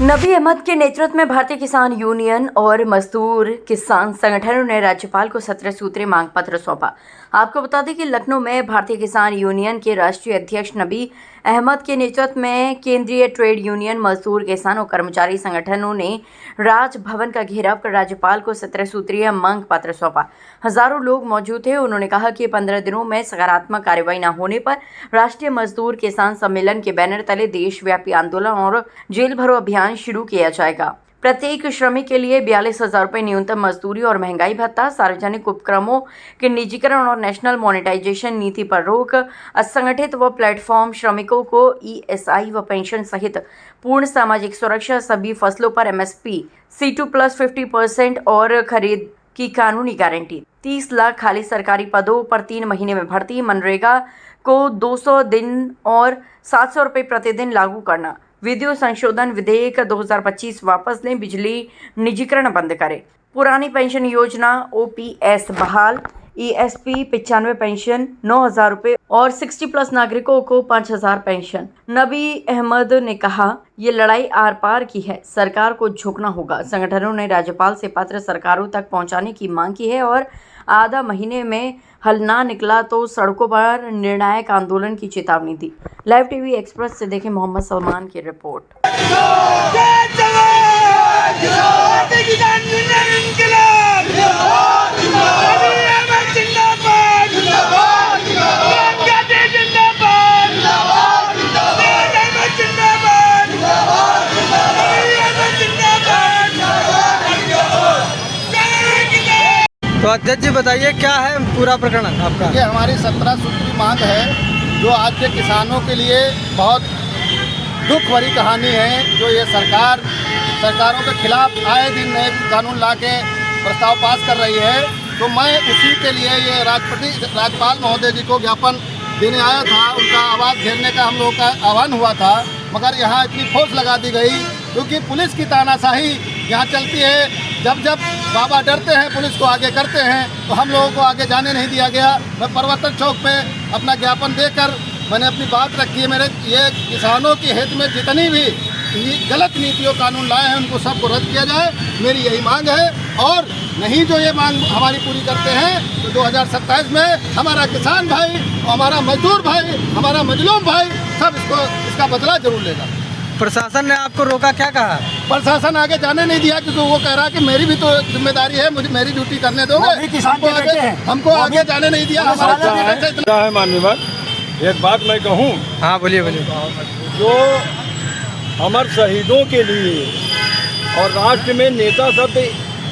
नबी अहमद के नेतृत्व में भारतीय किसान यूनियन और मजदूर किसान संगठनों ने राज्यपाल को 17 सूत्रीय मांग पत्र सौंपा। आपको बता दें कि लखनऊ में भारतीय किसान यूनियन के राष्ट्रीय अध्यक्ष नबी अहमद के नेतृत्व में केंद्रीय ट्रेड यूनियन, मजदूर, किसान और कर्मचारी संगठनों ने राजभवन का घेराव कर राज्यपाल को 17 सूत्रीय मांग पत्र सौंपा। हजारों लोग मौजूद थे। उन्होंने कहा कि 15 दिनों में सकारात्मक कार्रवाई न होने पर राष्ट्रीय मजदूर किसान सम्मेलन के बैनर तले देशव्यापी आंदोलन और जेल भरो अभियान शुरू किया जाएगा। प्रत्येक श्रमिक के लिए 42,000 रुपये न्यूनतम मजदूरी और महंगाई भत्ता, सार्वजनिक उपक्रमों के निजीकरण और नेशनल मोनेटाइजेशन नीति पर रोक, असंगठित व प्लेटफॉर्म श्रमिकों को ESI व पेंशन सहित पूर्ण सामाजिक सुरक्षा, सभी फसलों पर MSP, C2 प्लस 50% और खरीद की कानूनी गारंटी, 30 लाख खाली सरकारी पदों पर 3 महीने में भर्ती, मनरेगा को 200 दिन और 700 रुपये प्रतिदिन लागू करना, विद्युत संशोधन विधेयक 2025 वापस लें, बिजली निजीकरण बंद करें, पुरानी पेंशन योजना OPS बहाल, ESP 95 पेंशन 9,000 रुपये और 60 प्लस नागरिकों को 5,000 पेंशन। नबी अहमद ने कहा, ये लड़ाई आर पार की है, सरकार को झुकना होगा। संगठनों ने राज्यपाल से पत्र सरकारों तक पहुंचाने की मांग की है और आधा महीने में हल ना निकला तो सड़कों पर निर्णायक आंदोलन की चेतावनी दी। लाइव टीवी एक्सप्रेस से देखें मोहम्मद सलमान की रिपोर्ट। तो अध्यक्ष जी बताइए, क्या है पूरा प्रकरण आपका? ये हमारी 17 सूत्री मांग है, जो आज के किसानों के लिए बहुत दुख भरी कहानी है। जो ये सरकारों के खिलाफ आए दिन नए कानून ला के प्रस्ताव पास कर रही है, तो मैं उसी के लिए ये राज्यपाल महोदय जी को ज्ञापन देने आया था। उनका आवाज़ घेरने का हम लोगों का आह्वान हुआ था, मगर यहाँ इतनी फोर्स लगा दी गई क्योंकि पुलिस की तानाशाही यहाँ चलती है। जब बाबा डरते हैं, पुलिस को आगे करते हैं, तो हम लोगों को आगे जाने नहीं दिया गया। मैं परिवर्तन चौक पे अपना ज्ञापन देकर मैंने अपनी बात रखी है। मेरे ये किसानों के हित में जितनी भी गलत नीतियों कानून लाए हैं, उनको सबको रद्द किया जाए, मेरी यही मांग है। और नहीं जो ये मांग हमारी पूरी करते हैं तो 2027 में हमारा किसान भाई, हमारा मजदूर भाई, हमारा मजलूम भाई सब इसका बदला जरूर लेगा। प्रशासन ने आपको रोका, क्या कहा? प्रशासन आगे जाने नहीं दिया क्योंकि वो कह रहा कि मेरी भी तो जिम्मेदारी है, मुझे मेरी ड्यूटी करने दोगे। हमको आगे जाने नहीं दिया। है माननीय, एक बात मैं कहूँ। हाँ बोलिए बोलिए। जो अमर शहीदों के लिए और राष्ट्र में नेता शब्द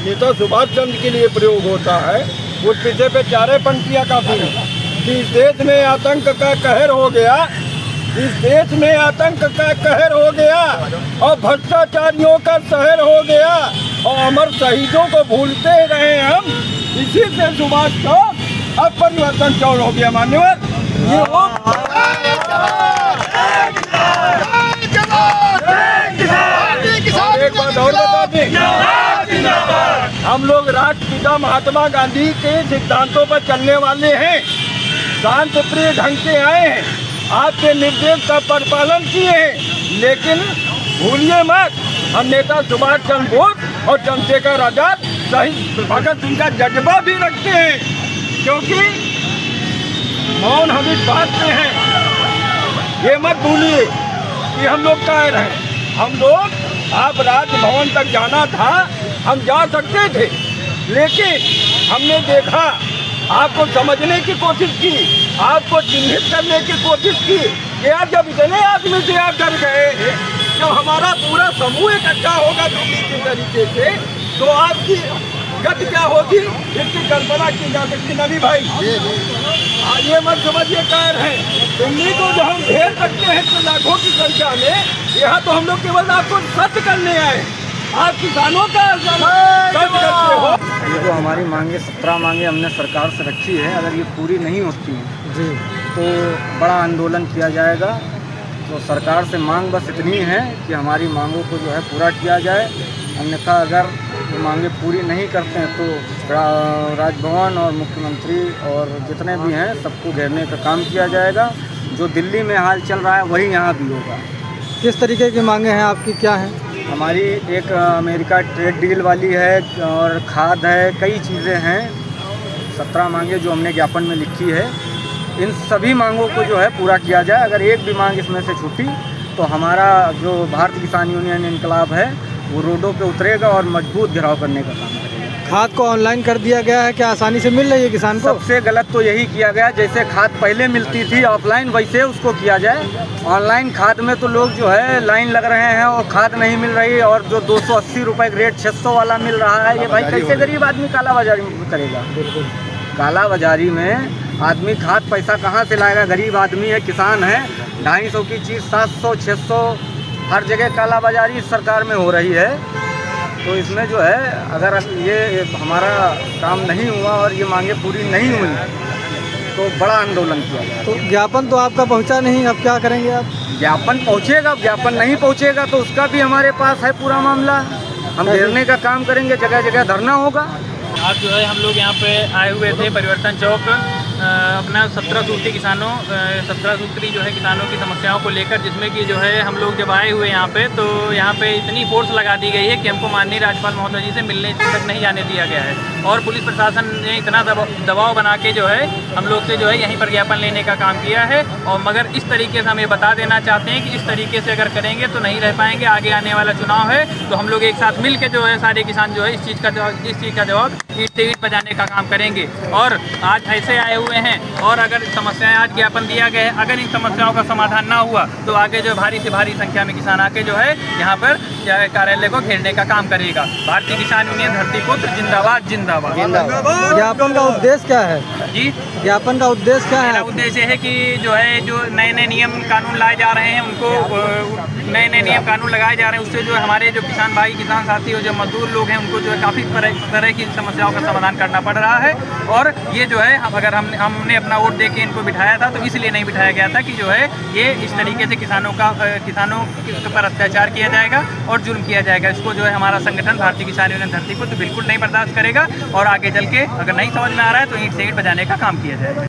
नेता सुभाष चंद्र के लिए प्रयोग होता है, उस विषय पे चारे पंक्तियाँ काफी हैं कि इस देश में आतंक का कहर हो गया, इस देश में आतंक का कहर हो गया और भ्रष्टाचारियों का शहर हो गया और अमर शहीदों को भूलते रहे हम। इसी से सुभाष चौक अब परिवर्तन चौक हो गया। मान्यवर, ये एक बात और बता दें, हम लोग राष्ट्रपिता महात्मा गांधी के सिद्धांतों पर चलने वाले हैं, शांत प्रिय ढंग से आए हैं, आपके निर्देश का परिपालन किए हैं। लेकिन भूलिए मत, हम नेता सुभाष चंद्र बोस और चंद्रशेखर आजाद, शहीद भगत सिंह का जज्बा भी रखते हैं, क्योंकि मौन हम इस बात में हैं। ये मत भूलिए कि हम लोग कायर हैं। हम लोग, आप राजभवन तक जाना था, हम जा सकते थे, लेकिन हमने देखा, आपको समझने की कोशिश की, आपको चिन्हित करने की कोशिश की। यार जब इतने आदमी से आप डर गए, जब हमारा पूरा समूह इकट्ठा होगा दूसरे तरीके से, तो आपकी गति क्या होगी, इसकी कल्पना की जा सकती। नबी भाई, ये मत समझिए कायर है, दिल्ली को जो हम घेर सकते हैं तो लाखों की संख्या में, यहाँ तो हम लोग केवल आपको सत्य करने आए। आप किसानों का करते हो। ये जो हमारी मांगे 17 मांगे हमने सरकार से रखी है, अगर ये पूरी नहीं होती जी तो बड़ा आंदोलन किया जाएगा। तो सरकार से मांग बस इतनी है कि हमारी मांगों को जो है पूरा किया जाए, अन्यथा अगर ये मांगे पूरी नहीं करते हैं तो राजभवन और मुख्यमंत्री और जितने भी हैं सबको घेरने का काम किया जाएगा। जो दिल्ली में हाल चल रहा है वही यहाँ भी होगा। किस तरीके की मांगे हैं आपकी, क्या हैं? हमारी एक अमेरिका ट्रेड डील वाली है और खाद है, कई चीज़ें हैं। 17 मांगे जो हमने ज्ञापन में लिखी है, इन सभी मांगों को जो है पूरा किया जाए। अगर एक भी मांग इसमें से छूटी तो हमारा जो भारतीय किसान यूनियन इनकलाब है वो रोडों पे उतरेगा और मजबूत घेराव करने का काम करेगा। खाद को ऑनलाइन कर दिया गया है, क्या आसानी से मिल रही है किसान को? सबसे गलत तो यही किया गया, जैसे खाद पहले मिलती थी ऑफलाइन वैसे उसको किया जाए। ऑनलाइन खाद में तो लोग जो है लाइन लग रहे हैं और खाद नहीं मिल रही, और जो 280 रुपये रेट 600 वाला मिल रहा है, ये भाई कैसे गरीब आदमी काला बाजारी करेगा? काला बाजारी में आदमी खाद पैसा कहाँ से लाएगा? गरीब आदमी है, किसान है। 250 की चीज़ 700 600 हर जगह काला बाजारी सरकार में हो रही है। तो इसमें जो है अगर ये हमारा काम नहीं हुआ और ये मांगे पूरी नहीं हुई तो बड़ा आंदोलन किया जाएगा। तो ज्ञापन तो आपका पहुंचा नहीं, अब क्या करेंगे आप? ज्ञापन पहुंचेगा, ज्ञापन नहीं पहुंचेगा तो उसका भी हमारे पास है पूरा मामला। हम घेरने का काम करेंगे, जगह जगह धरना होगा। आज जो है हम लोग यहाँ पे आए हुए थे परिवर्तन चौक अपना 17 सूत्री किसानों 17 सूत्री जो है किसानों की समस्याओं को लेकर, जिसमें कि जो है हम लोग जब आए हुए यहाँ पे तो यहाँ पे इतनी फोर्स लगा दी गई है कि हमको माननीय राज्यपाल महोदय जी से मिलने तक नहीं जाने दिया गया है, और पुलिस प्रशासन ने इतना दबाव बना के जो है हम लोग से जो है यहीं पर ज्ञापन लेने का काम किया है। और मगर इस तरीके से हम ये बता देना चाहते हैं कि इस तरीके से अगर करेंगे तो नहीं रह पाएंगे। आगे आने वाला चुनाव है तो हम लोग एक साथ मिल के जो है सारे किसान जो है इस चीज़ का जवाब ईंट से ईंट बजाने का काम करेंगे। और आज ऐसे आए हुए हैं, और अगर समस्याएं आज ज्ञापन दिया गया है, अगर इन समस्याओं का समाधान ना हुआ तो आगे जो भारी से भारी संख्या में किसान आके जो है यहाँ पर कार्यालय को घेरने का काम करेगा। भारतीय किसान यूनियन धरतीपुत्र जिंदाबाद जिंदाबाद। ज्ञापन का उद्देश्य क्या है जी? ज्ञापन का उद्देश्य क्या मेरा है? उद्देश्य है कि जो है जो नए नए नियम कानून लाए जा रहे हैं उनको नए नए नियम कानून लगाए जा रहे हैं, उससे जो हमारे जो किसान भाई किसान साथी और जो मजदूर लोग हैं उनको जो है काफ़ी तरह की समस्याओं का समाधान करना पड़ रहा है। और ये जो है अगर हमने अपना वोट दे के इनको बिठाया था तो इसलिए नहीं बिठाया गया था कि जो है ये इस तरीके से किसानों पर अत्याचार किया जाएगा और जुल्म किया जाएगा। इसको जो है हमारा संगठन भारतीय किसान यूनियन धरतीपुत्र बिल्कुल नहीं बर्दाश्त करेगा, और आगे चल के अगर नहीं समझ में आ रहा है तो ईंट से ईंट बजाने का काम किया जाएगा।